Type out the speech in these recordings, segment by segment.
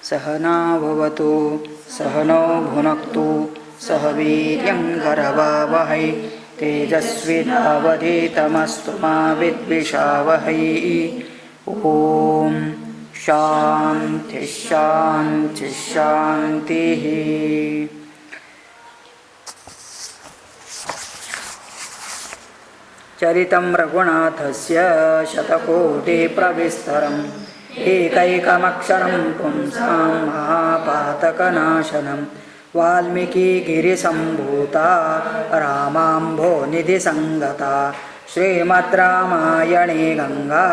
सहना भवतु सहनौ भुनक्तु सह वीर्यं करवावहै तेजस्विनावधीतमस्तु मा विद्विषावहै। ओम शांति शांति शांति। चरितं रघुनाथस्य शतकोटि प्रविस्तरम् एकैकमक्षरं पुंसां महापातकनाशनं वाल्मीकि गिरिसम्भूता रामाम्भोनिधिसंगता श्रीमद् रामायणे गंगा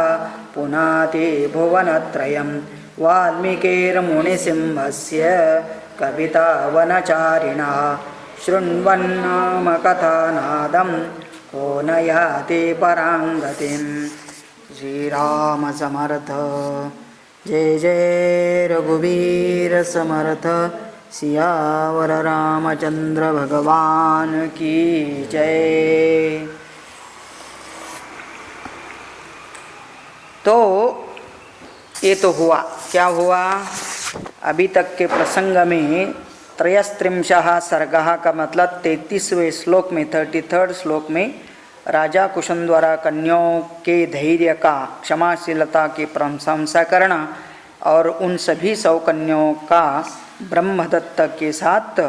पुनाति भुवनत्रयं वाल्मीकिर्मुनिसिंहस्य कवितावनचारिणः शृण्वन्नामकथानादं को न याति परां गतिम्। श्रीराम समर्थ। जय जय रघुवीर समर्थ। सियावर रामचंद्र भगवान की जय। तो ये तो हुआ, क्या हुआ? अभी तक के प्रसंग में त्रयस्त्रिंशः सर्गः का मतलब 33वें श्लोक में 33rd श्लोक में राजा कुशन द्वारा कन्याओं के धैर्य का, क्षमाशीलता की प्रशंसा करना और उन सभी 100 कन्याओं का ब्रह्मदत्त के साथ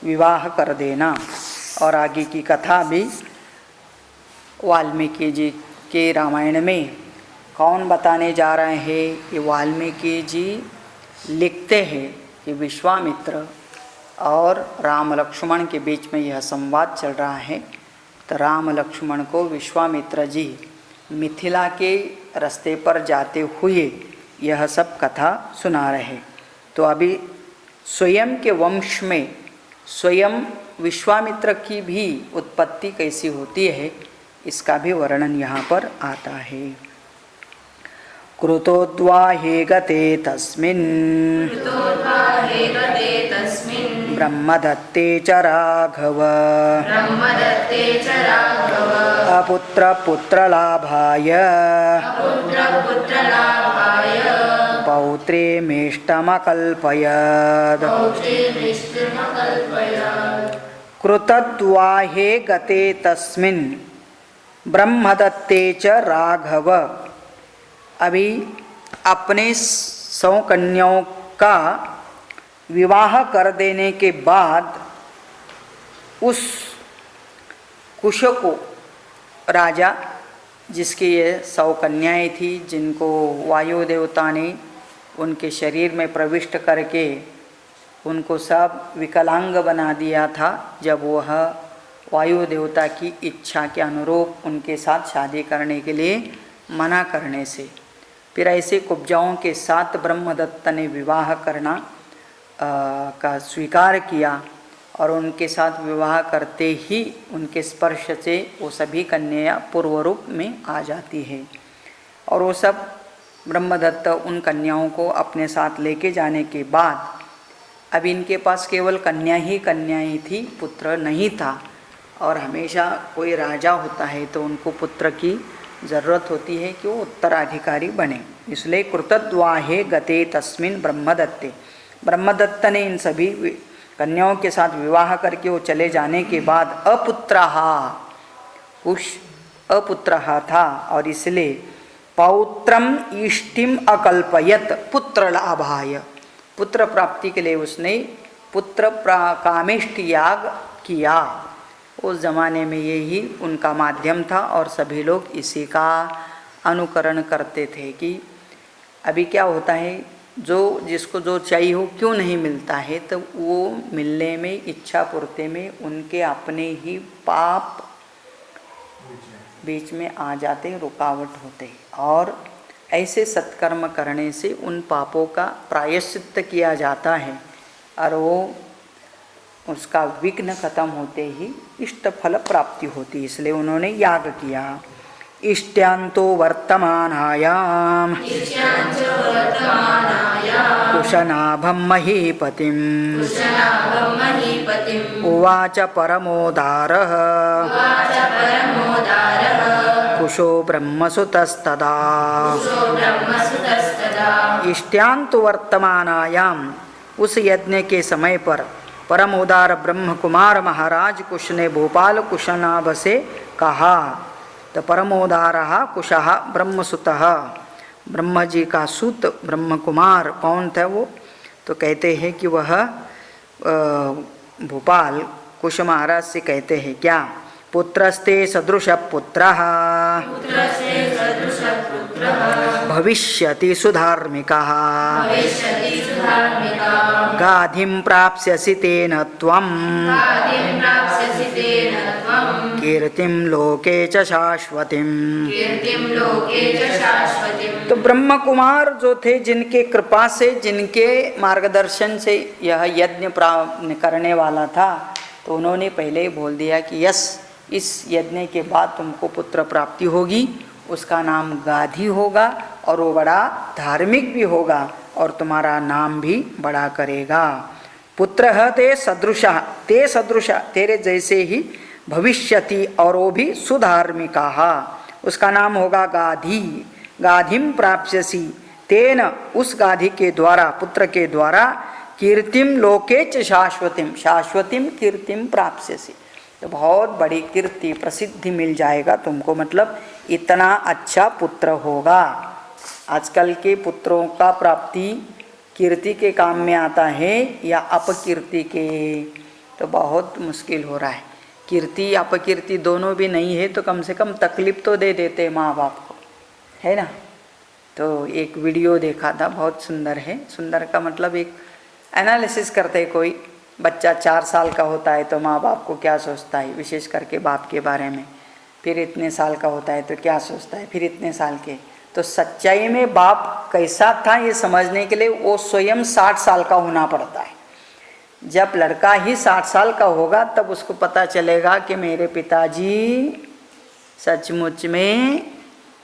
विवाह कर देना। और आगे की कथा भी वाल्मीकि जी के रामायण में कौन बताने जा रहे हैं? कि वाल्मीकि जी लिखते हैं कि विश्वामित्र और राम लक्ष्मण के बीच में यह संवाद चल रहा है। तो राम लक्ष्मण को विश्वामित्र जी मिथिला के रास्ते पर जाते हुए यह सब कथा सुना रहे। तो अभी स्वयं के वंश में स्वयं विश्वामित्र की भी उत्पत्ति कैसी होती है इसका भी वर्णन यहाँ पर आता है। कृतोद्वाहे गते तस्मिन् ब्रह्मदत्ते च राघव अपुत्र पुत्रलाभाय पौत्रीमेष्टमकल्पयत्। कृतद्वाहे गते तस्मिन् ब्रह्मदत्ते च राघव। अभी अपने 100 कन्याओं का विवाह कर देने के बाद उस कुश को, राजा जिसकी ये 100 कन्याएं थी, जिनको वायु देवता ने उनके शरीर में प्रविष्ट करके उनको सब विकलांग बना दिया था, जब वह वायु देवता की इच्छा के अनुरूप उनके साथ शादी करने के लिए मना करने से, फिर ऐसे कुब्जाओं के साथ ब्रह्मदत्त ने विवाह करना का स्वीकार किया और उनके साथ विवाह करते ही उनके स्पर्श से वो सभी कन्याएं पूर्व रूप में आ जाती है। और वो सब ब्रह्मदत्त उन कन्याओं को अपने साथ लेके जाने के बाद अब इनके पास केवल कन्या ही कन्याएं थी, पुत्र नहीं था। और हमेशा कोई राजा होता है तो उनको पुत्र की ज़रूरत होती है कि वो उत्तराधिकारी बने। इसलिए कृतद्वाहे गते तस्मिन् ब्रह्मदत्ते, ब्रह्मदत्त ने इन सभी कन्याओं के साथ विवाह करके वो चले जाने के बाद अपुत्रहा, कुश अपुत्रहा था और इसलिए पौत्रम इष्टिम अकल्पयत, पुत्र लाभाय, पुत्र प्राप्ति के लिए उसने पुत्र कामेष्ट याग किया। उस ज़माने में यही उनका माध्यम था और सभी लोग इसी का अनुकरण करते थे कि अभी क्या होता है, जो जिसको जो चाहिए हो क्यों नहीं मिलता है, तो वो मिलने में, इच्छा पूर्ति में उनके अपने ही पाप बीच में आ जाते, रुकावट होते। और ऐसे सत्कर्म करने से उन पापों का प्रायश्चित्त किया जाता है और वो उसका विघ्न खत्म होते ही इष्ट फल प्राप्ति होती। इसलिए उन्होंने याग किया। इष्ट्यांतो वर्तमानायाम कुशनाभं महीपतिम् उवाच परमोदारः कुशो ब्रह्मसुतस्तदा इष्ट्यांतु वर्तमानायाम, उस यज्ञ के समय पर परम उदार ब्रह्म कुमार महाराज कुश ने भोपाल कुशनाभ से कहा। तो परमोदार कुशः ब्रह्मसुतः, ब्रह्म जी का सुत ब्रह्म कुमार कौन था वो? तो कहते हैं कि वह भोपाल कुश महाराज से कहते हैं क्या, पुत्रस्ते सदृश पुत्रः भविष्यति सुधार्मिकः गाधिं प्राप्स्यसि तेन त्वं कीर्तिं लोके च शाश्वतीं। तो ब्रह्म कुमार जो थे, जिनके कृपा से, जिनके मार्गदर्शन से यह यज्ञ प्राप्त करने वाला था, तो उन्होंने पहले ही बोल दिया कि यस, इस यज्ञ के बाद तुमको पुत्र प्राप्ति होगी, उसका नाम गाधी होगा और वो बड़ा धार्मिक भी होगा और तुम्हारा नाम भी बड़ा करेगा। पुत्र ते सदृश, ते सदृश तेरे जैसे ही, भविष्यति और वो भी सुधार्मिका, उसका नाम होगा गाधी। गाधिम प्राप्स्यसि तेन, उस गाधी के द्वारा, पुत्र के द्वारा, कीर्तिम लोके च शाश्वतीम, शाश्वतीम कीर्तिम प्राप्स्यसि, तो बहुत बड़ी कीर्ति प्रसिद्धि मिल जाएगा तुमको, मतलब इतना अच्छा पुत्र होगा। आजकल के पुत्रों का प्राप्ति कीर्ति के काम में आता है या अपकीर्ति के, तो बहुत मुश्किल हो रहा है। कीर्ति अपकीर्ति दोनों भी नहीं है तो कम से कम तकलीफ तो दे देते माँ बाप को, है ना। तो एक वीडियो देखा था, बहुत सुंदर है। सुंदर का मतलब एक एनालिसिस करते, कोई बच्चा 4 साल का होता है तो माँ बाप को क्या सोचता है, विशेष करके बाप के बारे में, फिर इतने साल का होता है तो क्या सोचता है, फिर इतने साल के। तो सच्चाई में बाप कैसा था ये समझने के लिए वो स्वयं 60 साल का होना पड़ता है। जब लड़का ही 60 साल का होगा तब उसको पता चलेगा कि मेरे पिताजी सचमुच में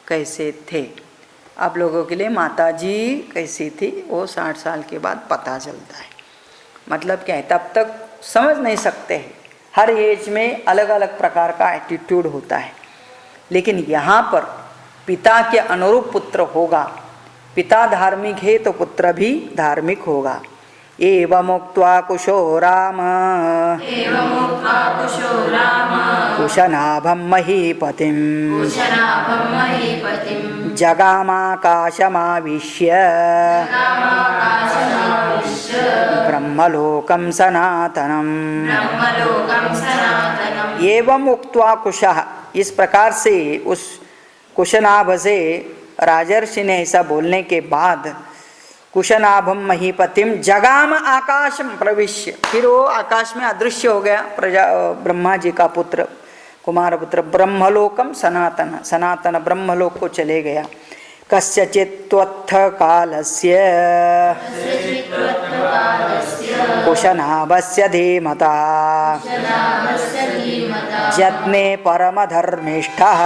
कैसे थे। आप लोगों के लिए माताजी कैसी थी वो 60 साल के बाद पता चलता है। मतलब क्या है, तब तक समझ नहीं सकते हैं। हर एज में अलग अलग प्रकार का एटीट्यूड होता है, लेकिन यहाँ पर पिता के अनुरूप पुत्र होगा। पिता धार्मिक है तो पुत्र भी धार्मिक होगा। एवमुक्त्वा कुशो राम कुशनाभं महीपतिं जगामाकाशमाविश्य ब्रह्मलोकं सनातनम्। एवं उक्त्वा कुशः, इस प्रकार से उस कुशनाभ से राजर्षि ने ऐसा बोलने के बाद कुशनाभम महीपतिम जगाम आकाशम प्रविश्य, फिर वो आकाश में अदृश्य हो गया। ब्रह्मा जी का पुत्र, कुमार पुत्र, ब्रह्मलोकम सनातन, सनातन ब्रह्मलोक को चले गया। कस्यचित्त्वत्थ कालस्य कुशनाभस्य धीमता यत्ने परमधर्मिष्ठः।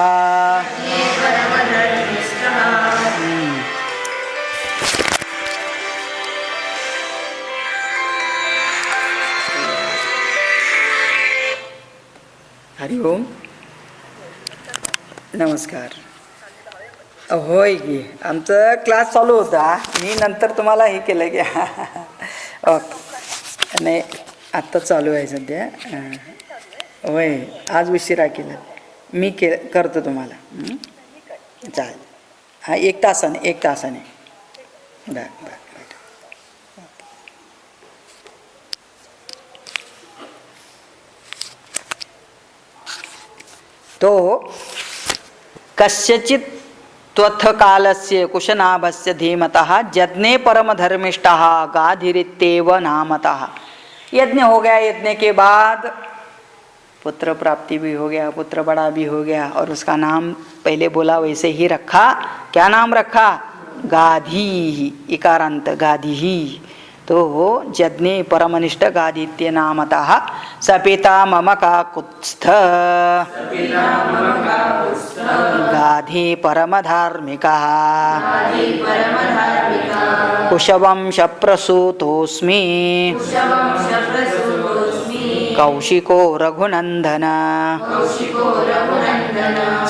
हरि ओम, नमस्कार. होय की आमचं क्लास चालू होता, मी नंतर तुम्हाला हे केलं की ओके नाही आत्ता चालू आहे सध्या. होय आज उशिरा केलं मी, करतो तुम्हाला. चालेल. हां 1 तासाने 1 तासाने बरं. तो कस्यचित् त्वथ कालस्य कुशनाभस्य धीमतः यज्ञे परमधर्मिष्ठः गाधिरित्येव नामतः. यज्ञ हो गया, यज्ञ के बाद पुत्र प्राप्ति भी हो गया, पुत्र बड़ा भी हो गया और उसका नाम पहले बोला वैसे ही रखा. क्या नाम रखा? गाधी, इकारांत गाधी ही. तो यज्ञे परमनिष्ठ गादित्य नामतः सपिता मम काकुत्स्थ गाधी परमधार्मिकः कुशवंश प्रसूतोऽस्मि कौशिको रघुनंदन.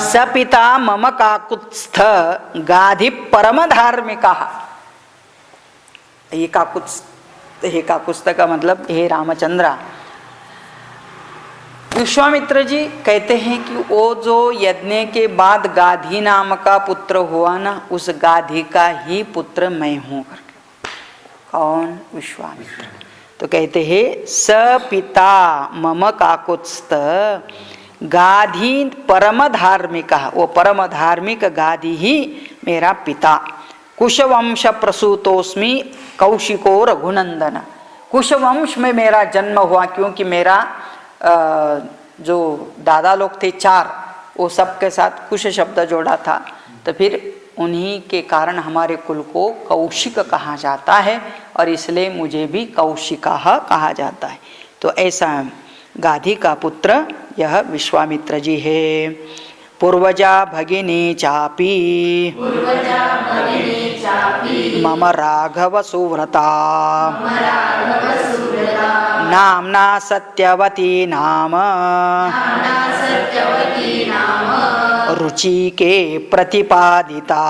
सपिता मम काकुत्स्थ गाधी परमधार्मिकः. हे काकुत्स्थ का मतलब हे रामचंद्रा। विश्वामित्र जी कहते हैं कि वो जो यज्ञ के बाद गाधी नाम का पुत्र हुआ ना, उस गाधी का ही पुत्र मैं हूँ करके। कौन? विश्वामित्र। तो कहते हैं स पिता मम काकुत्स्थ गाधी परम धार्मिक, वो परम धार्मिक गाधी ही मेरा पिता। कुशवंश प्रसूतोस्मि कौशिको रघुनंदन। कुशवंश में मेरा जन्म हुआ, क्योंकि मेरा जो दादा लोग थे 4, वो सबके साथ कुश शब्द जोड़ा था, तो फिर उन्हीं के कारण हमारे कुल को कौशिक कहा जाता है, और इसलिए मुझे भी कौशिका कहा जाता है। तो ऐसा गाधी का पुत्र यह विश्वामित्र जी है। पूर्वजा भगिनी चापी मम राघव सुव्रता नाम्ना सत्यवती नाम रुचि के प्रतिपादिता।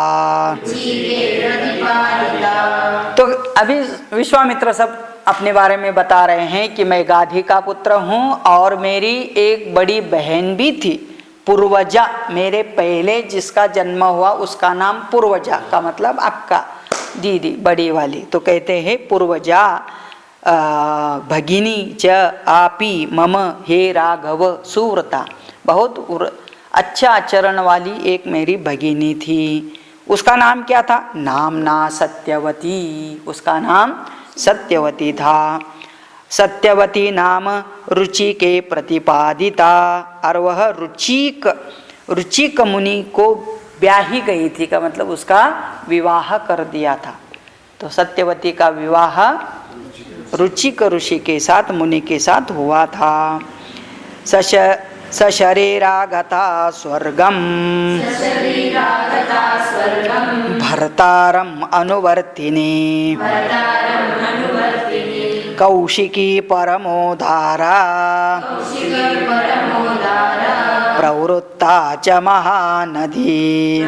तो अभी विश्वामित्र सब अपने बारे में बता रहे हैं कि मैं गाधी का पुत्र हूँ, और मेरी एक बड़ी बहन भी थी पूर्वजा। मेरे पहले जिसका जन्म हुआ उसका नाम पूर्वजा का मतलब अक्का, दीदी, बड़ी वाली। तो कहते हैं पूर्वजा भगिनी च आपी मम हे राघव सुव्रता। बहुत अच्छा आचरण वाली एक मेरी भगिनी थी। उसका नाम क्या था? नामना सत्यवती। उसका नाम सत्यवती था। सत्यवती नाम रुचि के प्रतिपादिता, और वह रुचिक मुनि को ब्याही गई थी का मतलब उसका विवाह कर दिया था। तो सत्यवती का विवाह रुचिक ऋषि के साथ, मुनि के साथ हुआ था। सशरीरागता स्वर्गम भर्तारम अनुवर्तिनी कौशिकी परमोदारा प्रवृत्ता च महानदी।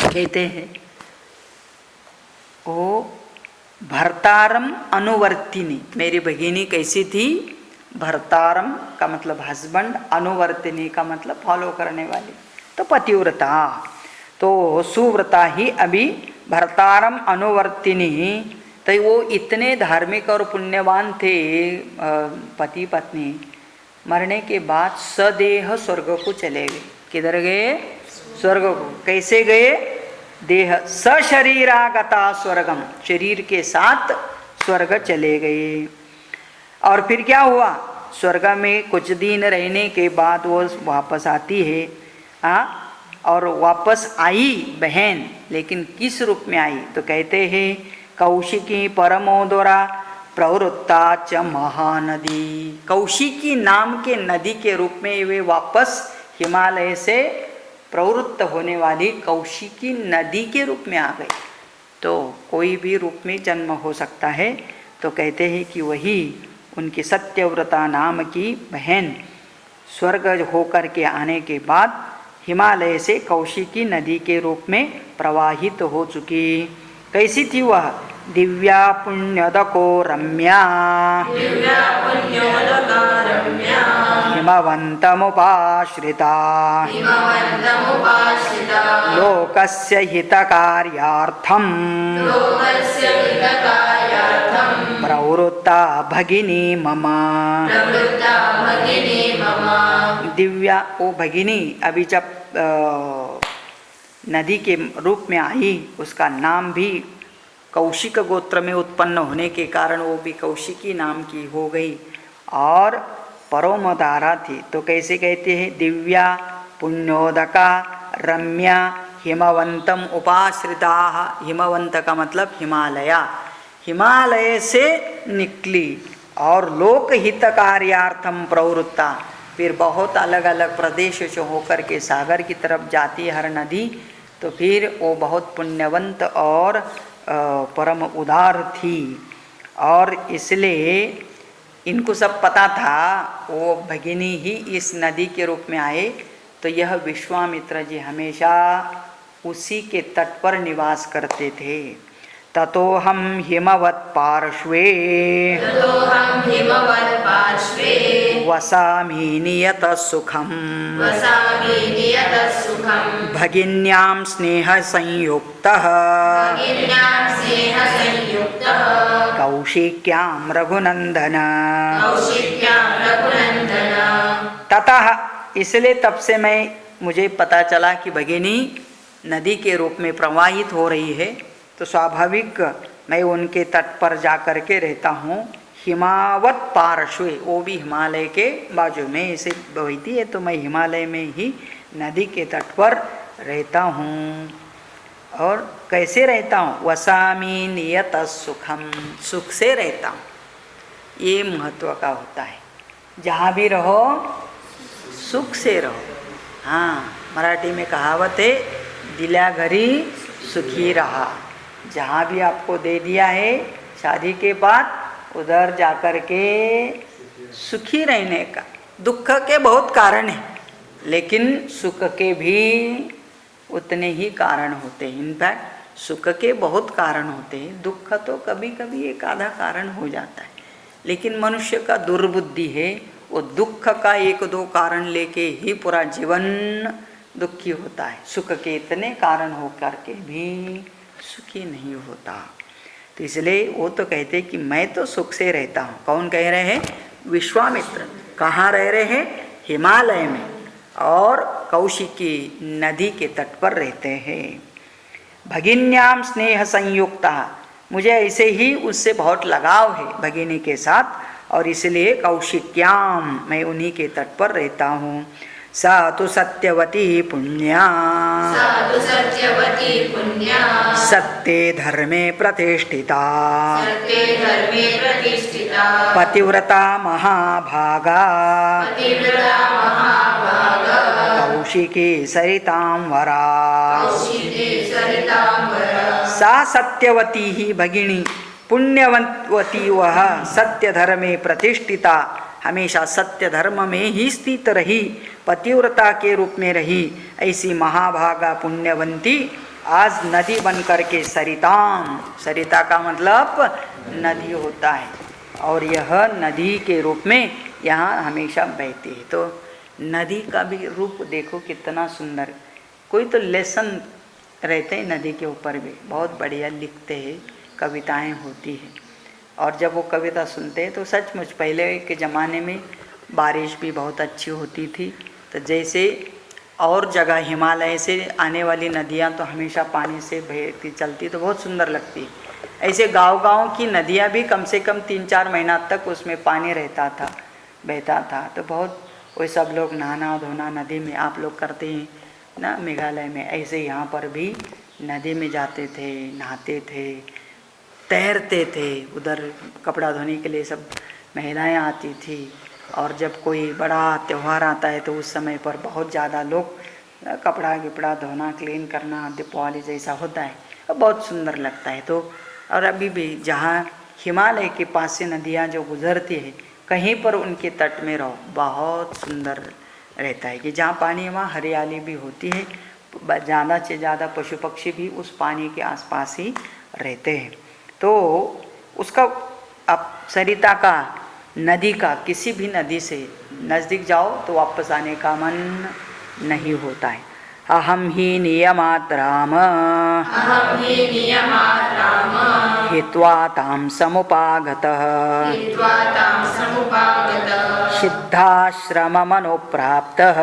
कहते हैं ओ भर्तारम अनुवर्तिनी, मेरी भगिनी कैसी थी? भर्तारम का मतलब हस्बैंड, अनुवर्तिनी का मतलब फॉलो करने वाली, तो पतिव्रता। तो सुव्रता ही अभी भर्तारम अनुवर्तिनी। तो वो इतने धार्मिक और पुण्यवान थे पति पत्नी, मरने के बाद सदेह स्वर्ग को चले गए। किधर गए? स्वर्ग को। कैसे गए? देह सशरीरागता स्वर्गम, शरीर के साथ स्वर्ग चले गए। और फिर क्या हुआ? स्वर्ग में कुछ दिन रहने के बाद वो वापस आती है। और वापस आई बहन, लेकिन किस रूप में आई? तो कहते हैं कौशिकी परमोदरा प्रवृत्ता च महानदी। कौशिकी नाम के नदी के रूप में वे वापस हिमालय से प्रवृत्त होने वाली कौशिकी नदी के रूप में आ गए। तो कोई भी रूप में जन्म हो सकता है। तो कहते हैं कि वही उनकी सत्यव्रता नाम की बहन स्वर्ग होकर के आने के बाद हिमालय से कौशिकी नदी के रूप में प्रवाहित हो चुकी। कैसी थी वह? दिव्या पुण्यदको रम्या हिमवन्तमुपाश्रिता लोकस्य हितकार्यार्थं प्रवृत्ता भगिनी मम। दिव्या वो भगिनी अभी जब नदी के रूप में आई, उसका नाम भी कौशिक गोत्र में उत्पन्न होने के कारण वो भी कौशिकी नाम की हो गई, और परमोदारा थी। तो कैसे कहते हैं? दिव्या पुण्योदका रम्या हिमवंतम उपाश्रिता। हिमवंत का मतलब हिमालया, हिमालय से निकली और लोकहित कार्यार्थम प्रवृत्ता। फिर बहुत अलग अलग प्रदेश से होकर के सागर की तरफ जाती है हर नदी। तो फिर वो बहुत पुण्यवंत और परम उदार थी, और इसलिए इनको सब पता था वो भगिनी ही इस नदी के रूप में आए, तो यह विश्वामित्र जी हमेशा उसी के तट पर निवास करते थे। ततोहम हिमवत् पार्श्वे वसामि नियतः सुखम् भगिन्यां स्नेह संयुक्तः कौशिक्यां रघुनंदन। ततः इसलिए तब से मुझे पता चला कि भगिनी नदी के रूप में प्रवाहित हो रही है, तो स्वाभाविक मैं उनके तट पर जा कर के रहता हूँ। हिमावत पार्श्वे, वो भी हिमालय के बाजू में इसे बहती है, तो मैं हिमालय में ही नदी के तट पर रहता हूँ। और कैसे रहता हूँ? वसामी नियत सुखम, सुख से रहता हूँ। ये महत्व का होता है, जहाँ भी रहो सुख से रहो। हाँ, मराठी में कहावत है, दिल्या घरी सुखी रहा। जहाँ भी आपको दे दिया है शादी के बाद, उधर जाकर के सुखी रहने का। दुख के बहुत कारण हैं, लेकिन सुख के भी उतने ही कारण होते हैं। इनफैक्ट सुख के बहुत कारण होते हैं, दुख तो कभी कभी एक आधा कारण हो जाता है। लेकिन मनुष्य का दुर्बुद्धि है, वो दुख का एक दो कारण लेके ही पूरा जीवन दुखी होता है। सुख के इतने कारण हो करके भी सुखी नहीं होता। तो इसलिए वो तो कहते कि मैं तो सुख से रहता हूँ। कौन कह रहे हैं? विश्वामित्र। कहाँ रह रहे हैं? हिमालय में, और कौशिकी नदी के तट पर रहते हैं। भगिन्याम स्नेह संयुक्ता, मुझे ऐसे ही उससे बहुत लगाव है भगिनी के साथ, और इसलिए कौशिक्याम, मैं उन्हीं के तट पर रहता हूँ। सा तो सत्यवती पुण्या सत्ये धर्मे प्रतिष्ठिता पतिव्रता महाभागा कौशिकी सरितां वरा। सा सत्यवती ही भगिनी, पुण्यवती वह, सत्य धर्मे प्रतिष्ठिता, हमेशा सत्य धर्म में ही स्थित रही, पतिव्रता के रूप में रही। ऐसी महाभागा पुण्यवंती आज नदी बन करके सरिताम, सरिता का मतलब नदी होता है, और यह नदी के रूप में यहाँ हमेशा बहती है। तो नदी का भी रूप देखो कितना सुंदर। कोई तो लेसन रहते हैं नदी के ऊपर भी, बहुत बढ़िया लिखते हैं, कविताएं होती है। और जब वो कविता सुनते हैं तो सचमुच पहले के ज़माने में बारिश भी बहुत अच्छी होती थी। तो जैसे और जगह हिमालय से आने वाली नदियाँ तो हमेशा पानी से बहती चलती, तो बहुत सुंदर लगती है। ऐसे गांव-गांव की नदियाँ भी कम से कम 3-4 महीना तक उसमें पानी रहता था, बहता था। तो बहुत वही सब लोग नहाना धोना नदी में आप लोग करते हैं ना मेघालय में, ऐसे यहाँ पर भी नदी में जाते थे, नहाते थे, तैरते थे। उधर कपड़ा धोने के लिए सब महिलाएं आती थी, और जब कोई बड़ा त्यौहार आता है तो उस समय पर बहुत ज़्यादा लोग कपड़ा गिपड़ा धोना, क्लीन करना, दीपावली जैसा होता है, बहुत सुंदर लगता है। तो और अभी भी जहाँ हिमालय के पास से नदियाँ जो गुजरती है, कहीं पर उनके तट में रहो, बहुत सुंदर रहता है। कि जहाँ पानी है वहाँ हरियाली भी होती है, ज़्यादा से ज़्यादा पशु पक्षी भी उस पानी के आसपास ही रहते हैं। तो उसका आप सरिता का, नदी का, किसी भी नदी से नज़दीक जाओ तो वापस आने का मन नहीं होता है। अहम ही नियमात् राम हित्वा तां समुपागतः सिद्धाश्रममनुप्राप्तः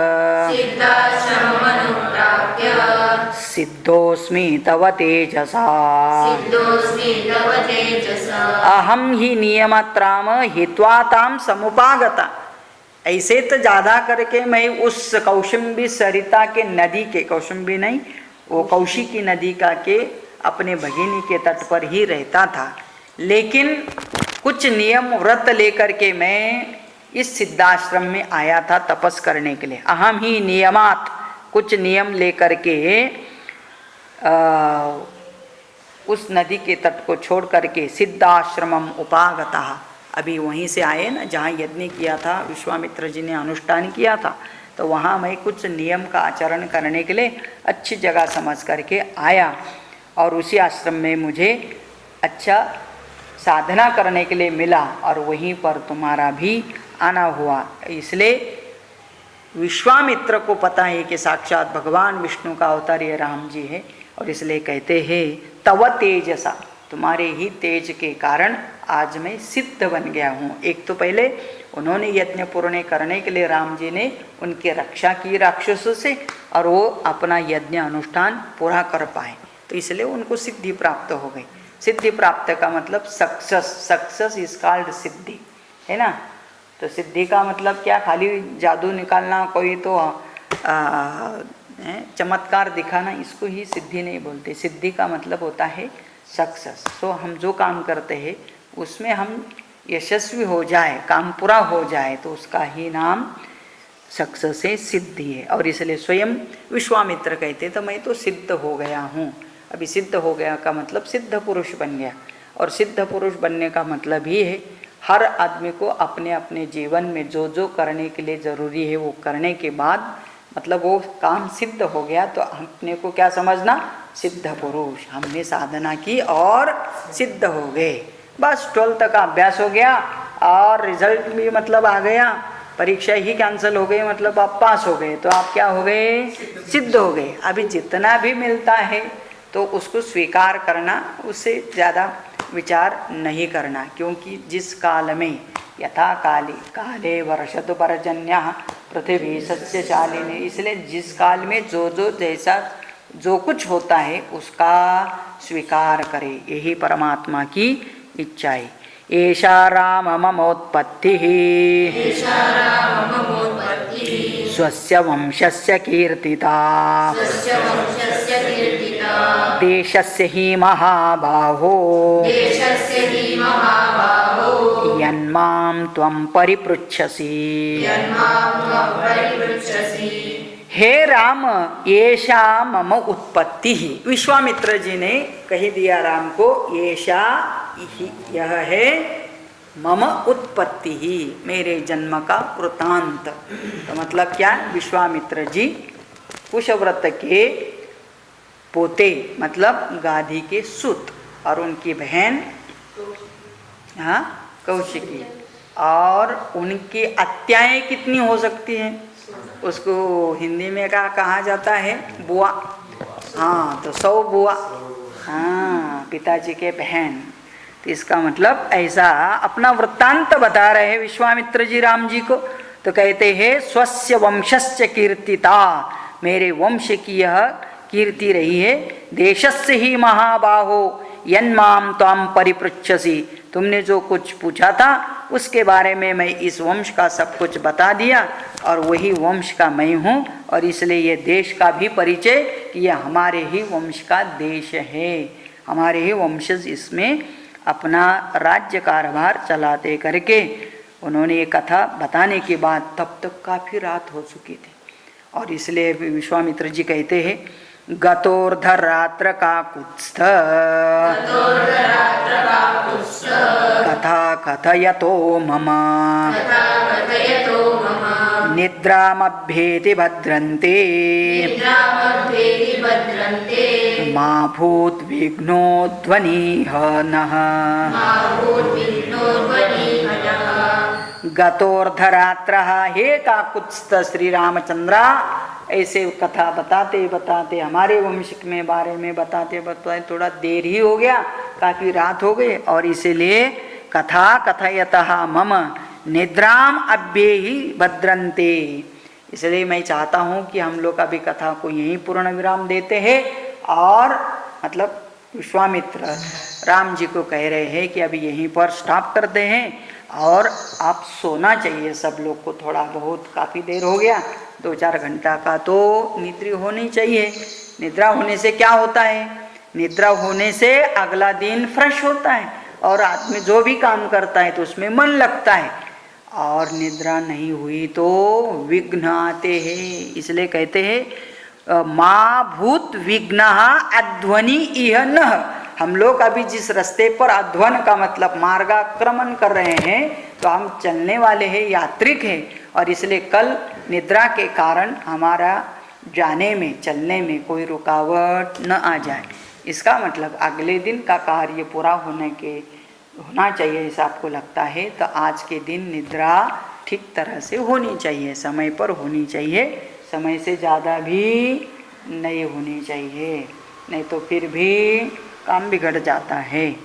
सिद्धोस्मि तव तेजसा। अहम ही नियमात् राम हित्वा तां समुपागता, ऐसे तो ज़्यादा करके मैं उस कौशंबी सरिता के नदी के, कौशंबी नहीं वो कौशिकी नदी का के अपने भगिनी के तट पर ही रहता था। लेकिन कुछ नियम व्रत लेकर के मैं इस सिद्धाश्रम में आया था तपस करने के लिए। अहम ही नियमात, कुछ नियम लेकर के उस नदी के तट को छोड़ करके सिद्धाश्रमम उपागता, अभी वहीं से आए ना जहाँ यज्ञ किया था विश्वामित्र जी ने, अनुष्ठान किया था, तो वहाँ मैं कुछ नियम का आचरण करने के लिए अच्छी जगह समझ करके आया, और उसी आश्रम में मुझे अच्छा साधना करने के लिए मिला, और वहीं पर तुम्हारा भी आना हुआ। इसलिए विश्वामित्र को पता है कि साक्षात भगवान विष्णु का अवतार ये राम जी है, और इसलिए कहते हैं तव तेजसा, तुम्हारे ही तेज के कारण आज मैं सिद्ध बन गया हूँ। एक तो पहले उन्होंने यज्ञ पूर्ण करने के लिए राम जी ने उनकी रक्षा की राक्षसों से, और वो अपना यज्ञ अनुष्ठान पूरा कर पाए, तो इसलिए उनको सिद्धि प्राप्त हो गई। सिद्धि प्राप्त का मतलब सक्सेस इज कॉल्ड सिद्धि, है ना। तो सिद्धि का मतलब क्या, खाली जादू निकालना, कोई तो चमत्कार दिखाना, इसको ही सिद्धि नहीं बोलते। सिद्धि का मतलब होता है सक्सेस। सो हम जो काम करते हैं उसमें हम यशस्वी हो जाए, काम पूरा हो जाए, तो उसका ही नाम सक्सेस है, सिद्धि है। और इसलिए स्वयं विश्वामित्र कहते तो मैं तो सिद्ध हो गया हूँ। अभी सिद्ध हो गया का मतलब सिद्ध पुरुष बन गया, और सिद्ध पुरुष बनने का मतलब ही है हर आदमी को अपने अपने जीवन में जो जो करने के लिए ज़रूरी है वो करने के बाद, मतलब वो काम सिद्ध हो गया तो अपने को क्या समझना, सिद्ध पुरुष। हमने साधना की और सिद्ध हो गए, बस 12th का अभ्यास हो गया और रिजल्ट भी मतलब आ गया, परीक्षा ही कैंसिल हो गई, मतलब आप पास हो गए, तो आप क्या हो गए, सिद्ध हो गए। अभी जितना भी मिलता है तो उसको स्वीकार करना, उससे ज़्यादा विचार नहीं करना, क्योंकि जिस काल में यथा काले काले वर्षतु पर्जन्य पृथ्वी सस्यशालिनी, इसलिए जिस काल में जो जो जैसा जो कुछ होता है उसका स्वीकार करे, यही परमात्मा की इच्छा है। एषा राम ममोत्पत्तिः स्वस्य वंशस्य कीर्तिता देशस्य हि महाबाहो यन्मां त्वं परिपृच्छसि। हे राम, येषा मम उत्पत्ति ही, विश्वामित्र जी ने कह दिया राम को, येषा यह है मम उत्पत्ति ही, मेरे जन्म का वृतांत। तो मतलब क्या, विश्वामित्र जी कुशव्रत के पोते, मतलब गाधी के सुत, और उनकी बहन कौशिकी, और उनकी अत्याएँ कितनी हो सकती हैं, उसको हिंदी में क्या कहा जाता है, बुआ। हाँ, तो 100 बुआ, हाँ, पिताजी के बहन। तो इसका मतलब ऐसा अपना वृत्तांत बता रहे हैं विश्वामित्र जी राम जी को। तो कहते हैं स्वस्य वंशस्य कीर्तिता, मेरे वंश की यह कीर्ति रही है। देशस्य ही महाबाहो यन्माम त्वाम परिपृच्छसि, तुमने जो कुछ पूछा था उसके बारे में मैं इस वंश का सब कुछ बता दिया, और वही वंश का मैं हूँ, और इसलिए ये देश का भी परिचय कि यह हमारे ही वंश का देश है, हमारे ही वंशज इसमें अपना राज्य कारोबार चलाते करके। उन्होंने ये कथा बताने के बाद तब तक काफ़ी रात हो चुकी थी, और इसलिए विश्वामित्र जी कहते हैं गतोर्धरात्र काकुत्स्थ कथा कथयतो मम निद्रामभ्येति भद्रन्ते मा भूद्विघ्नो ध्वनिः नः। गतोर्धरात्रः, हे काकुत्स्थ श्री रामचंद्रा, ऐसे कथा बताते बताते हमारे वंश में बारे में बताते बताते थोड़ा देर ही हो गया, काफ़ी रात हो गई, और इसीलिए कथा कथयतः मम निद्राम अभ्येहि भद्रन्ते, इसलिए मैं चाहता हूँ कि हम लोग अभी कथा को यहीं पूर्ण विराम देते हैं। और मतलब विश्वामित्र राम जी को कह रहे हैं कि अभी यहीं पर स्टॉप करते हैं, और आप सोना चाहिए सब लोग को, थोड़ा बहुत काफ़ी देर हो गया, 2-4 घंटा का तो निद्रा होनी चाहिए। निद्रा होने से क्या होता है, निद्रा होने से अगला दिन फ्रेश होता है, और आदमी जो भी काम करता है तो उसमें मन लगता है, और निद्रा नहीं हुई तो विघ्न आते हैं। इसलिए कहते हैं माँ भूत विघ्न अध्वनि इह न, हम लोग अभी जिस रास्ते पर, अध्वन का मतलब मार्गाक्रमण कर रहे हैं, तो हम चलने वाले हैं, यात्रिक हैं, और इसलिए कल निद्रा के कारण हमारा जाने में चलने में कोई रुकावट न आ जाए। इसका मतलब अगले दिन का कार्य पूरा होना चाहिए ऐसा आपको लगता है तो आज के दिन निद्रा ठीक तरह से होनी चाहिए, समय पर होनी चाहिए, समय से ज़्यादा भी नहीं होनी चाहिए, नहीं तो फिर भी काम बिगड़ जाता है।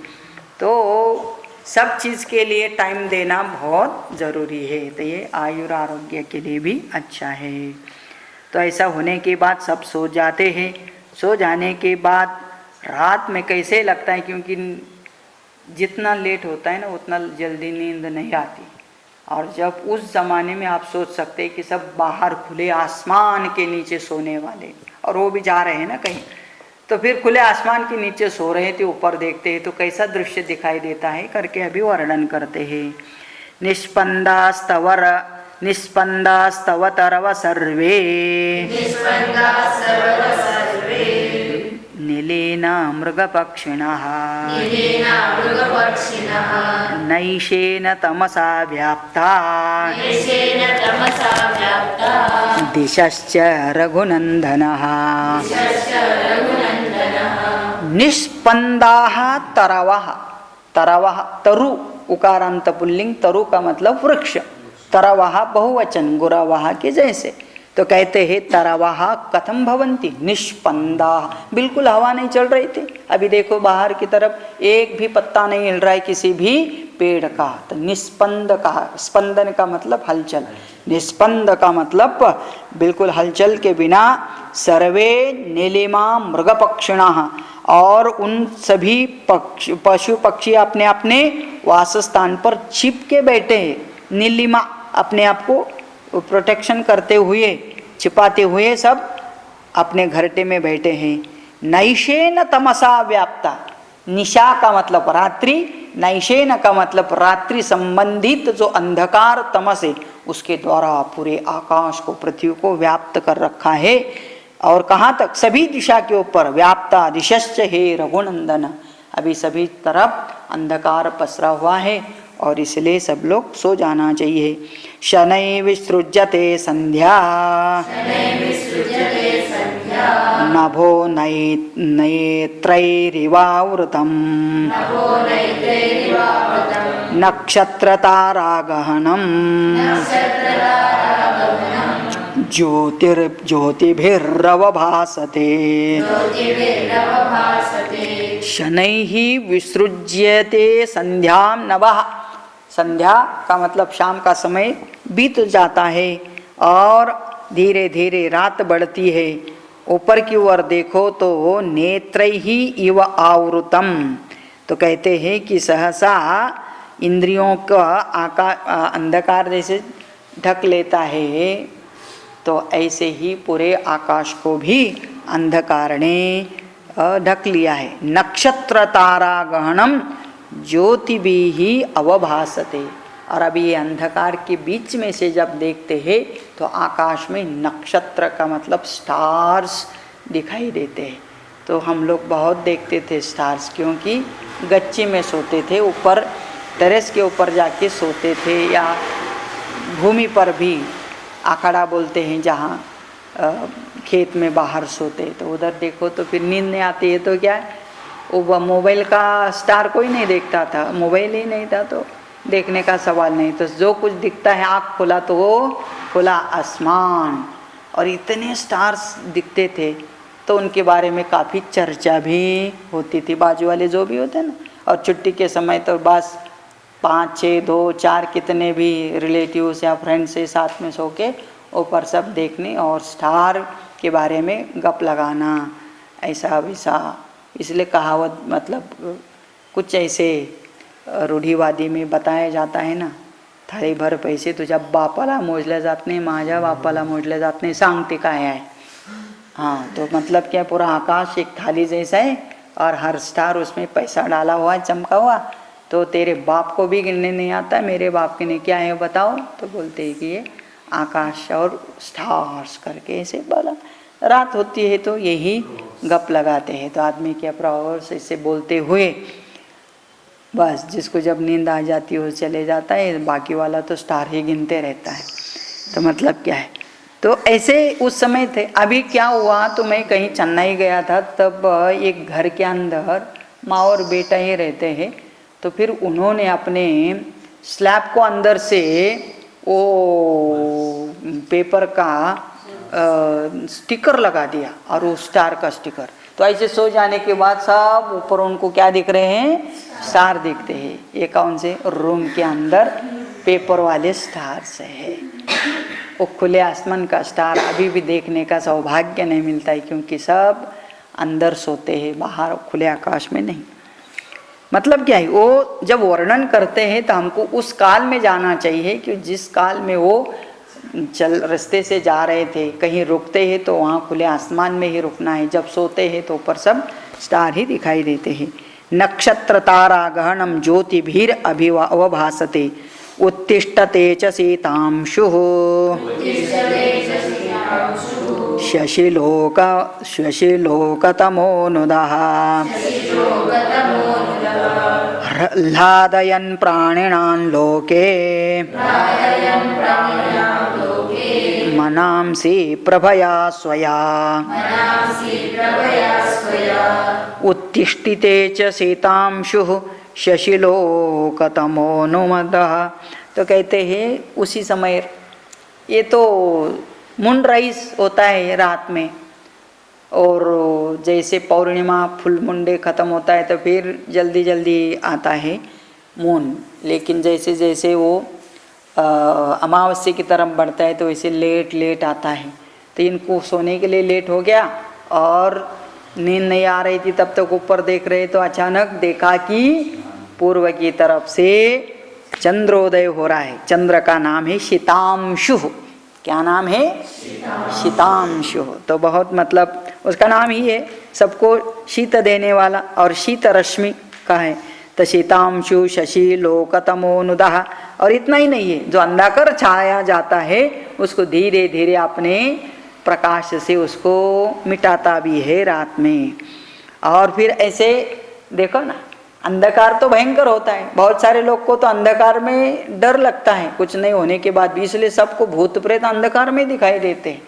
तो सब चीज़ के लिए टाइम देना बहुत ज़रूरी है, तो ये आयु और आरोग्य के लिए भी अच्छा है। तो ऐसा होने के बाद सब सो जाते हैं। सो जाने के बाद रात में कैसे लगता है, क्योंकि जितना लेट होता है ना उतना जल्दी नींद नहीं आती। और जब उस ज़माने में आप सोच सकते हैं कि सब बाहर खुले आसमान के नीचे सोने वाले, और वो भी जा रहे हैं ना कहीं, तो फिर खुले आसमान के नीचे सो रहे थे, ऊपर देखते हैं तो कैसा दृश्य दिखाई देता है करके अभी वर्णन करते हैं। निष्पन्दास्तवतरव सर्वे नीलेन मृगपक्षिणः नैशेन तमसा व्याप्ता दिशश्च रघुनन्दनः। निष्पन्दाः तरवः, तरवः तरु उकारांत पुल्लिंग, तरु का मतलब वृक्ष, तरवः बहुवचन गुरवः के जैसे। तो कहते हैं तरवः कथम भवन्ति निष्पन्दा, बिल्कुल हवा नहीं चल रही थी। अभी देखो बाहर की तरफ एक भी पत्ता नहीं हिल रहा है किसी भी पेड़ का, तो निष्पन्द का, स्पंदन का मतलब हलचल, निष्पन्द का मतलब बिल्कुल हलचल के बिना। सर्वे नीलिमा मृगपक्षिणः, और उन सभी पशु पक्षी अपने अपने वासस्थान पर छिप के बैठे हैं। नीलिमा अपने आप को प्रोटेक्शन करते हुए, छिपाते हुए सब अपने घरटे में बैठे हैं। नैशेन तमसा व्याप्ता, निशा का मतलब रात्रि, नैशेन का मतलब रात्रि संबंधित जो अंधकार तमस है उसके द्वारा पूरे आकाश को, पृथ्वी को व्याप्त कर रखा है। और कहाँ तक, सभी दिशा के ऊपर व्याप्ता दिशश्च हे रघुनंदन, अभी सभी तरफ अंधकार पसरा हुआ है और इसलिए सब लोग सो जाना चाहिए। शनै विसृज्यते संध्या नभो नेत्रैरिवावृतम् नक्षत्रतारागहनम् ज्योतिभिर्रवभासते। शनैः विसृज्यते संध्यां नभः, संध्या का मतलब शाम का समय बीत जाता है और धीरे धीरे रात बढ़ती है। ऊपर की ओर देखो तो नेत्रैहि इव आवृतम, तो कहते हैं कि सहसा इंद्रियों का अंधकार जैसे ढक लेता है, तो ऐसे ही पूरे आकाश को भी अंधकार ने ढक लिया है। नक्षत्र तारा गहनम ज्योतिभिः अवभासते, और अभी ये अंधकार के बीच में से जब देखते हैं तो आकाश में नक्षत्र का मतलब स्टार्स दिखाई देते हैं। तो हम लोग बहुत देखते थे स्टार्स, क्योंकि गच्ची में सोते थे, ऊपर टेरेस के ऊपर जाके सोते थे, या भूमि पर भी आखड़ा बोलते हैं जहाँ खेत में बाहर सोते, तो उधर देखो तो फिर नींद नहीं आती है तो क्या है, वो मोबाइल का स्टार कोई नहीं देखता था, मोबाइल ही नहीं था तो देखने का सवाल नहीं। तो जो कुछ दिखता है आँख खोला तो वो खुला आसमान, और इतने स्टार्स दिखते थे तो उनके बारे में काफ़ी चर्चा भी होती थी, बाजू वाले जो भी होते ना। और छुट्टी के समय तो बस 5, 6, 2, 4 कितने भी रिलेटिव्स या फ्रेंड्स से साथ में सो के ऊपर सब देखने और स्टार के बारे में गप लगाना, ऐसा वैसा। इसलिए कहावत मतलब कुछ ऐसे रूढ़ीवादी में बताया जाता है ना, थाळी भर पैसे तुझ्या बापाला मोजले जात नाही, माझ्या बापाला मोजले जात नाही, सांगते काय आहे। हाँ, तो मतलब क्या, पूरा आकाश एक थाली जैसा है और हर स्टार उसमें पैसा डाला हुआ है, चमका हुआ। तो तेरे बाप को भी गिनने नहीं आता, मेरे बाप के ने क्या है बताओ, तो बोलते हैं कि ये आकाश और स्टार्स करके ऐसे बोला। रात होती है तो यही गप लगाते हैं, तो आदमी के प्रभाव से ऐसे बोलते हुए बस जिसको जब नींद आ जाती है वो चले जाता है, बाकी वाला तो स्टार ही गिनते रहता है। तो मतलब क्या है, तो ऐसे उस समय थे। अभी क्या हुआ, तो मैं कहीं चेन्नई गया था, तब एक घर के अंदर माँ और बेटा ही रहते हैं। तो फिर उन्होंने अपने स्लैब को अंदर से वो पेपर का स्टिकर लगा दिया, और वो स्टार का स्टिकर। तो ऐसे सो जाने के बाद सब ऊपर उनको क्या दिख रहे हैं, स्टार दिखते हैं। ये कौन से रूम के अंदर पेपर वाले स्टार से है। वो खुले आसमान का स्टार अभी भी देखने का सौभाग्य नहीं मिलता है, क्योंकि सब अंदर सोते हैं, बाहर खुले आकाश में नहीं। मतलब क्या है, वो जब वर्णन करते हैं तो हमको उस काल में जाना चाहिए कि जिस काल में वो रास्ते से जा रहे थे, कहीं रुकते हैं तो वहाँ खुले आसमान में ही रुकना है, जब सोते हैं तो ऊपर सब स्टार ही दिखाई देते हैं। नक्षत्र तारा गहनम ज्योतिभीर अवभासते उत्तिष्ठते च सीतांशुः शशिलोकतमोनुदः ह्लादयन् प्राणिनान् लोके मनांसि प्रभया स्वया उत्तिष्ठिते च सीतांशुः शशिलोकतमोनुमदः। तो कहते हैं उसी समय, ये तो मून राइज होता है रात में, और जैसे पौर्णिमा फुल मुंडे ख़त्म होता है तो फिर जल्दी जल्दी आता है मून। लेकिन जैसे जैसे वो अमावस्या की तरफ बढ़ता है तो वैसे लेट लेट आता है। तो इनको सोने के लिए लेट हो गया और नींद नहीं आ रही थी, तब तक ऊपर देख रहे तो अचानक देखा कि पूर्व की तरफ से चंद्रोदय हो रहा है। चंद्र का नाम है शीतांशु। क्या नाम है? शीतांशु। तो बहुत मतलब उसका नाम ही है सबको शीत देने वाला, और शीत रश्मि का है। तो शीतांशु शशि लोकतमोनुदः। और इतना ही नहीं है, जो अंधकार छाया जाता है उसको धीरे धीरे अपने प्रकाश से उसको मिटाता भी है रात में। और फिर ऐसे देखो ना, अंधकार तो भयंकर होता है। बहुत सारे लोग को तो अंधकार में डर लगता है कुछ नहीं होने के बाद भी, इसलिए सबको भूत प्रेत अंधकार में दिखाई देते हैं।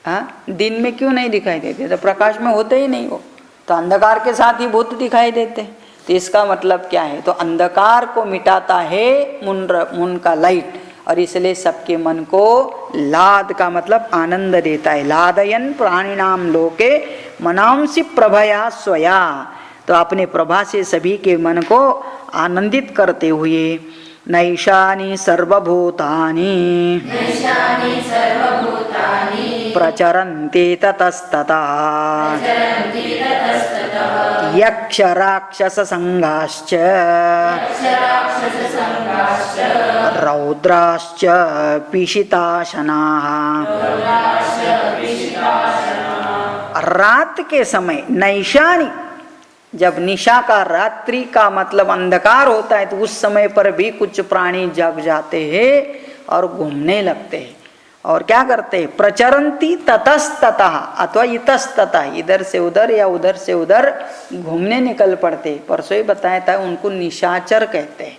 हाँ, दिन में क्यों नहीं दिखाई देते? तो प्रकाश में होते ही नहीं वो, तो अंधकार के साथ ही भूत दिखाई देते हैं। तो इसका मतलब क्या है? तो अंधकार को मिटाता है मून का लाइट, और इसलिए सबके मन को लाद का मतलब आनंद देता है। लादयन प्राणिनाम लोके मनांसि प्रभया स्वया। तो अपने प्रभा से सभी के मन को आनंदित करते हुए नैशानि सर्वभूतानि प्रचरन्ति ततस्ततः यक्ष राक्षस संघाश्च रौद्राश्च पिशिताशनाः। रात के समय नैशानि, जब निशा का, रात्रि का मतलब अंधकार होता है, तो उस समय पर भी कुछ प्राणी जग जाते हैं और घूमने लगते हैं। और क्या करते हैं? प्रचरन्ति ततस्ततः अथवा इतस्ततः, इधर से उधर या उधर से उधर घूमने निकल पड़ते। परसों ही बताया था उनको निशाचर कहते हैं,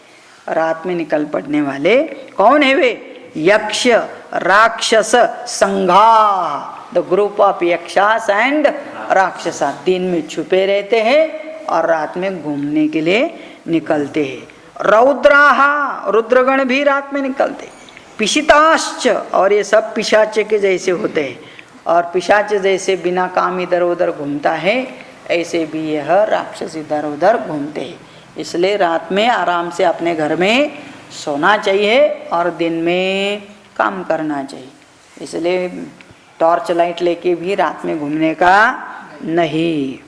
रात में निकल पड़ने वाले। कौन है वे? यक्ष राक्षस संघा, द ग्रुप ऑफ यक्षास एंड राक्षसा। दिन में छुपे रहते हैं और रात में घूमने के लिए निकलते हैं। रौद्राहा, रुद्रगण भी रात में निकलते। पिशिताश्च, और ये सब पिशाच के जैसे होते हैं, और पिशाच जैसे बिना काम इधर उधर घूमता है, ऐसे भी यह राक्षस इधर उधर घूमते हैं। इसलिए रात में आराम से अपने घर में सोना चाहिए और दिन में काम करना चाहिए। इसलिए टॉर्च लाइट लेके भी रात में घूमने का नहीं।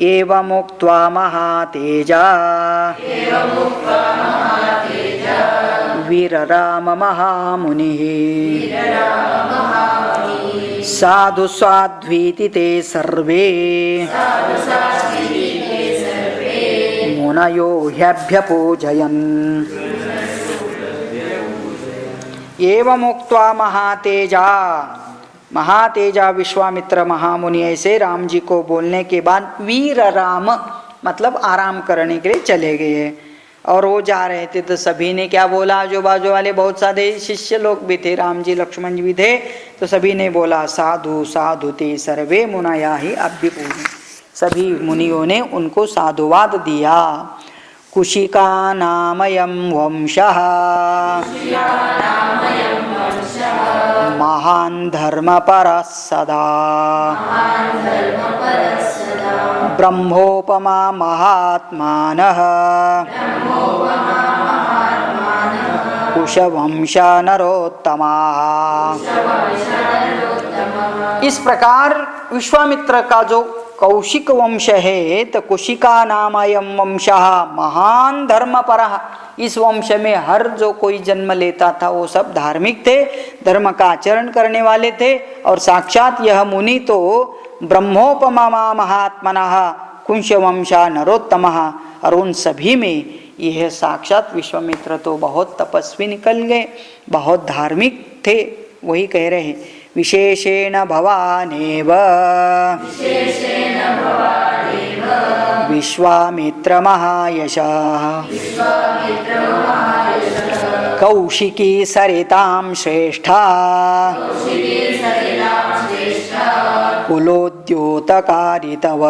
एवं उक्त्वा महातेजा वीरराम महामुनिः साधु साध्वीति ते सर्वे मुनयो ह्यभ्यपूजयन्। एवं उक्त्वा महातेजा, महातेजा विश्वामित्र महामुनि ऐसे राम जी को बोलने के बाद वीर राम मतलब आराम करने के लिए चले गए। और वो जा रहे थे तो सभी ने क्या बोला, जो बाजू वाले बहुत सारे शिष्य लोग भी थे, राम जी लक्ष्मण जी भी थे, तो सभी ने बोला साधु साधु ते सर्वे मुनया ही अभ्युपूर्व। सभी मुनियों ने उनको साधुवाद दिया। कुशिका नामयं वंशः महान् धर्मपरः सदा ब्रह्मोपमा महात्मानः कुशवंश नरोत्तमाः। इस प्रकार विश्वामित्र का जो कौशिक वंश है, तो कुशिका नामयं वंशः महान धर्मपरः, इस वंश में हर जो कोई जन्म लेता था वो सब धार्मिक थे, धर्म का आचरण करने वाले थे। और साक्षात यह मुनि तो ब्रह्मोपमा महात्मनः कुशवंशा नरोत्तमः, और उन सभी में यह साक्षात विश्वामित्र तो बहुत तपस्वी निकल गए, बहुत धार्मिक थे। वही कह रहे हैं विशेषेण भवानेव विश्वामित्र महायशः कौशिकी सरितां श्रेष्ठा कुलोद्योतकारी तव।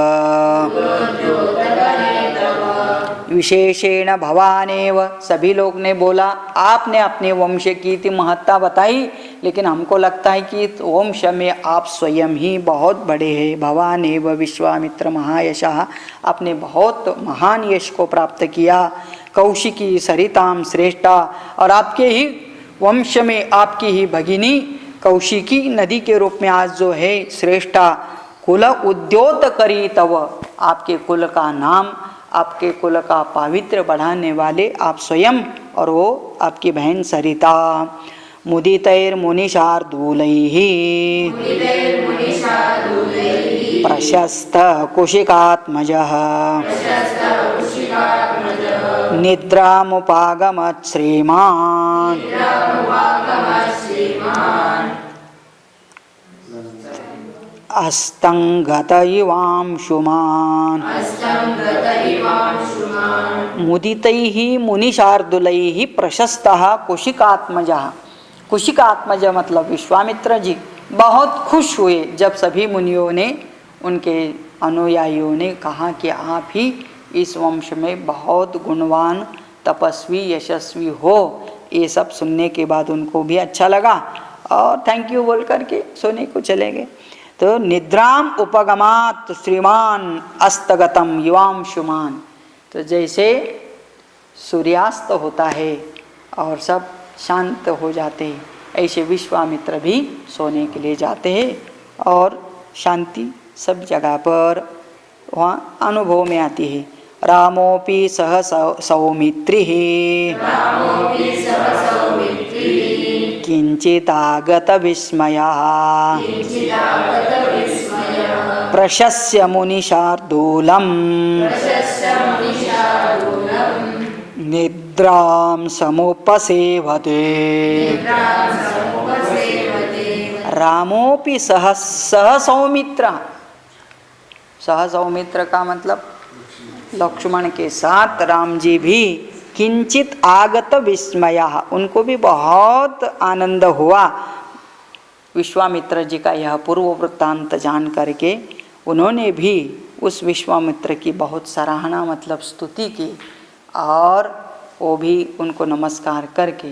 विशेषेण भवानेव, सभी लोग ने बोला आपने अपने वंश की इतनी महत्ता बताई, लेकिन हमको लगता है कि वंश में आप स्वयं ही बहुत बड़े हैं। भवानेव विश्वामित्र महायशः, आपने बहुत महान यश को प्राप्त किया। कौशिकी सरिताम श्रेष्ठा, और आपके ही वंश में आपकी ही भगिनी कौशिकी नदी के रूप में आज जो है श्रेष्ठा। कुल उद्योत करी तव, आपके कुल का नाम, आपके कुल का पावित्र बढ़ाने वाले आप स्वयं, और वो आपकी बहन सरिता। मुदितैर मुनिशार्दूलैः प्रशस्त कुशिकात्मजः निद्रामुपागमत् श्रीमान् अस्तंगत इवांशुमान्। मुदितैः मुनिशार्दूलैः प्रशस्तः कुशिकात्मजः। कुशिकात्मज मतलब विश्वामित्र जी बहुत खुश हुए जब सभी मुनियों ने, उनके अनुयायियों ने कहा कि आप ही इस वंश में बहुत गुणवान तपस्वी यशस्वी हो। ये सब सुनने के बाद उनको भी अच्छा लगा और थैंक यू बोल करके सोने को चले गए। तो निद्राम उपगमात श्रीमान अस्तगतम युवांशुमान, तो जैसे सूर्यास्त होता है और सब शांत हो जाते हैं, ऐसे विश्वामित्र भी सोने के लिए जाते हैं और शांति सब जगह पर वहाँ अनुभव में आती है। रामोपि सह सौमित्रिः किंचिदागत विस्मयः प्रशस्य मुनिशार्दूलम् निद्रां समुपसेवते। रामोपि सह सौमित्र, सह सौमित्र का मतलब लक्ष्मण के साथ राम जी भी किंचित आगत विस्मयः, उनको भी बहुत आनंद हुआ विश्वामित्र जी का यह पूर्व वृत्तांत जान करके। उन्होंने भी उस विश्वामित्र की बहुत सराहना मतलब स्तुति की और वो भी उनको नमस्कार करके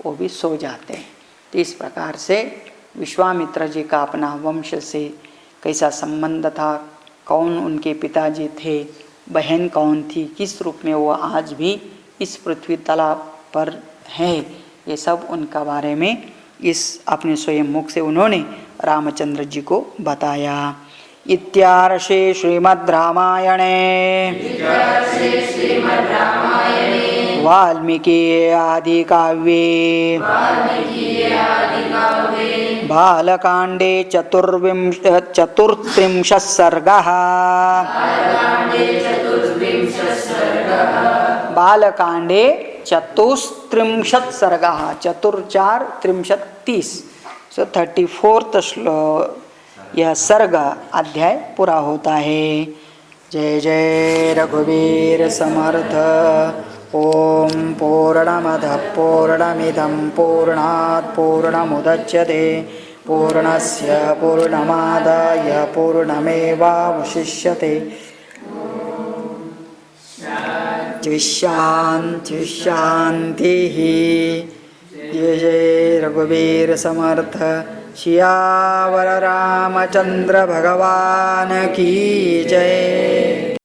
वो भी सो जाते हैं। तो इस प्रकार से विश्वामित्र जी का अपना वंश से कैसा संबंध था, कौन उनके पिताजी थे, बहन कौन थी, किस रूप में वो आज भी इस पृथ्वी तला पर है, ये सब उनका बारे में इस अपने स्वयं मुख से उन्होंने रामचंद्र जी को बताया। इत्यार्षे श्रीमद् रामायणे वाल्मीकि आदि काव्ये बालकांडे चतुर्त्रिंशः सर्गः। बालकांडे चतुस्त्रिंशत् सर्गः, चतुर चार त्रिंशत् 30, सो 34th यह सर्ग अध्याय पूरा होता है। जय जय रघुवीर समर्थ ओम पूर्णमदः पूर्णमिदं पूर्णात् पूर्णमुदच्यते पूर्णस्य पूर्णमादाय पूर्णमेवावशिष्यते शान्तिः। जय जय रघुवीर समर्थ सियावर रामचंद्र भगवान की जय।